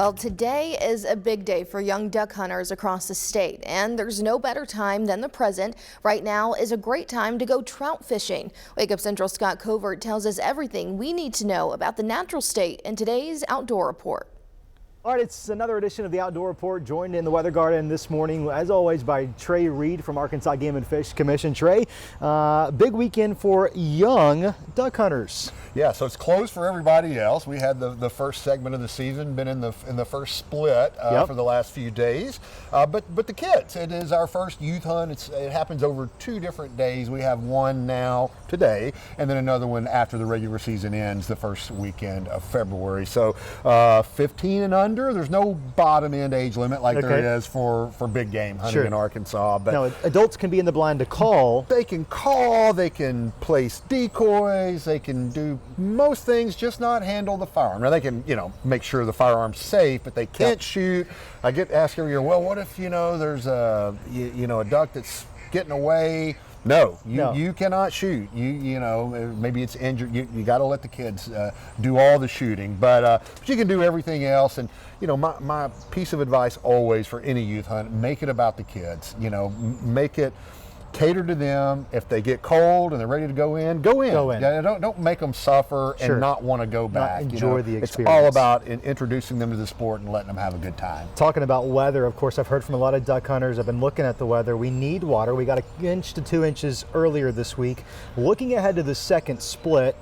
Well, today is a big day for young duck hunters across the state, and there's no better time than the present. Right now is a great time to go trout fishing. Wake Up Central's Skot Covert tells us everything we need to know about the natural state in today's Outdoor Report. All right, it's another edition of the Outdoor Report, joined in the Weather Garden this morning, as always, by Trey Reid from Arkansas Game and Fish Commission. Trey, big weekend for young duck hunters. Yeah, so it's closed for everybody else. We had the first segment of the season, been in the first split for the last few days. But the kids, it is our first youth hunt. It happens over 2 different days. We have one now today, and then another one after the regular season ends, the first weekend of February. So 15 and under. There's no bottom end age limit like there is for big game hunting in Arkansas. But now, adults can be in the blind to call. They can call, they can place decoys, they can do most things, just not handle the firearm. Now they can, make sure the firearm's safe, but they can't shoot. I get asked every year, well, what if, there's a duck that's getting away? No, you cannot shoot. Maybe it's injured. You got to let the kids do all the shooting, but you can do everything else. And my piece of advice always for any youth hunt: make it about the kids. Make it cater to them. If they get cold and they're ready to go in, go in. Yeah, don't make them suffer and not want to go back. Not enjoy the experience. It's all about introducing them to the sport and letting them have a good time. Talking about weather, of course, I've heard from a lot of duck hunters. I've been looking at the weather. We need water. We got 1 inch to 2 inches earlier this week. Looking ahead to the second split,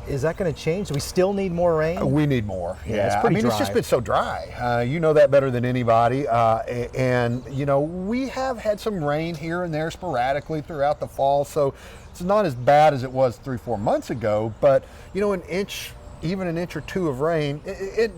is that going to change? Do we still need more rain? We need more. Yeah, it's pretty dry. It's just been so dry. You know that better than anybody. And we have had some rain here and there sporadically throughout the fall, so it's not as bad as it was 3-4 months ago. But an inch, even an inch or 2 of rain,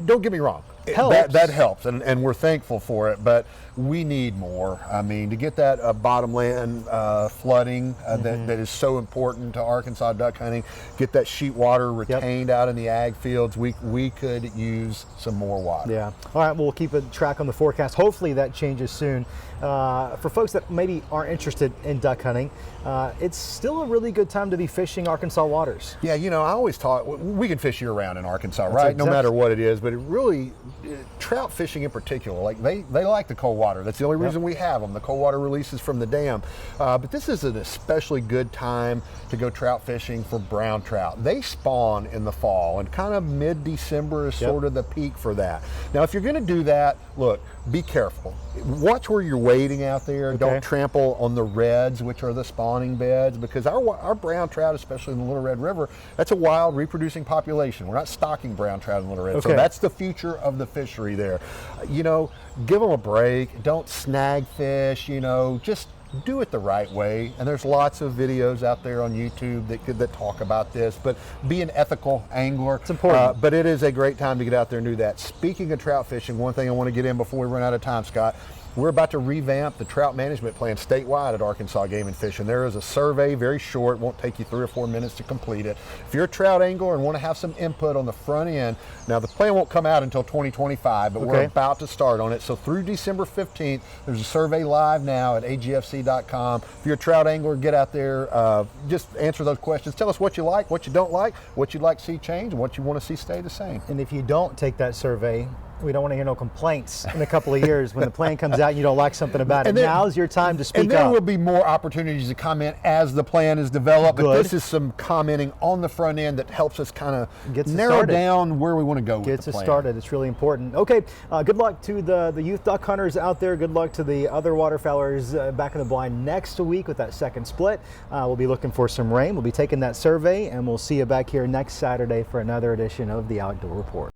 don't get me wrong. That helps, and we're thankful for it, but we need more. I mean, to get that bottomland flooding that is so important to Arkansas duck hunting, get that sheet water retained out in the ag fields, we could use some more water. Yeah. All right, well, we'll keep a track on the forecast. Hopefully that changes soon. For folks that maybe aren't interested in duck hunting, it's still a really good time to be fishing Arkansas waters. Yeah, I always talk, we can fish year-round in Arkansas, right? No matter what it is, but it really, trout fishing in particular, like they like the cold water. That's the only reason we have them. The cold water releases from the dam. But this is an especially good time to go trout fishing for brown trout. They spawn in the fall, and kind of mid-December is sort of the peak for that. Now, if you're going to do that, look, be careful. Watch where you're wading out there. Don't trample on the reds, which are the spawning beds, because our brown trout, especially in the Little Red River, that's a wild reproducing population. We're not stocking brown trout in Little Red. So that's the future of the fishery there. Give them a break. Don't snag fish. Just do it the right way. And there's lots of videos out there on YouTube that talk about this, but be an ethical angler. It's important. But it is a great time to get out there and do that. Speaking of trout fishing, one thing I want to get in before we run out of time, Scott, we're about to revamp the trout management plan statewide at Arkansas Game and Fish, and there is a survey, very short, won't take you 3 or 4 minutes to complete it. If you're a trout angler and want to have some input on the front end, now the plan won't come out until 2025, but we're about to start on it. So through December 15th, there's a survey live now at agfc.com. If you're a trout angler, get out there, just answer those questions. Tell us what you like, what you don't like, what you'd like to see change, and what you want to see stay the same. And if you don't take that survey, we don't want to hear no complaints in a couple of years when the plan comes out and you don't like something about it. Now's your time to speak up. And there will be more opportunities to comment as the plan is developed. But this is some commenting on the front end that helps us kind of narrow down where we want to go with the plan. Gets us started. It's really important. Okay, good luck to the youth duck hunters out there. Good luck to the other waterfowlers back in the blind next week with that second split. We'll be looking for some rain. We'll be taking that survey, and we'll see you back here next Saturday for another edition of the Outdoor Report.